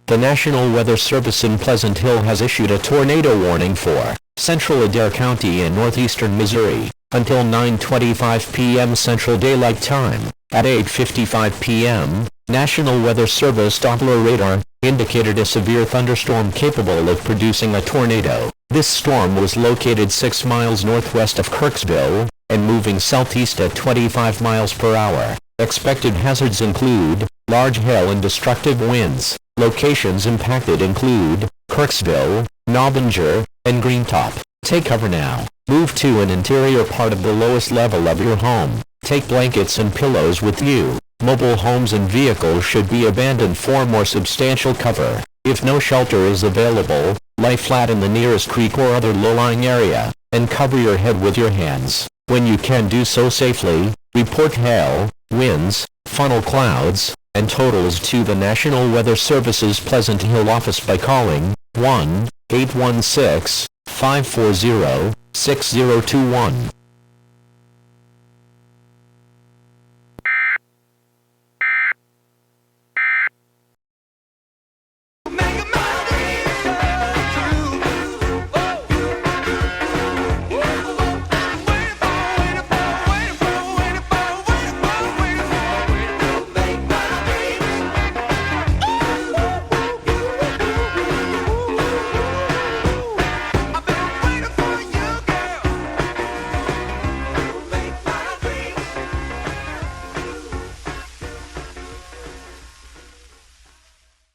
The National Weather Service in Pleasant Hill has issued a tornado warning for central Adair County and northeastern Missouri until 9:25 p.m. Central Daylight Time. At 8:55 p.m., National Weather Service Doppler radar indicated a severe thunderstorm capable of producing a tornado. This storm was located 6 miles northwest of Kirksville and moving southeast at 25 miles per hour. Expected hazards include large hail and destructive winds. Locations impacted include Kirksville, Nobbinger, and Greentop. Take cover now. Move to an interior part of the lowest level of your home. Take blankets and pillows with you. Mobile homes and vehicles should be abandoned for more substantial cover. If no shelter is available, lie flat in the nearest creek or other low-lying area, and cover your head with your hands. When you can do so safely, report hail, winds, funnel clouds, and totals to the National Weather Service's Pleasant Hill office by calling 1-816-540-6021.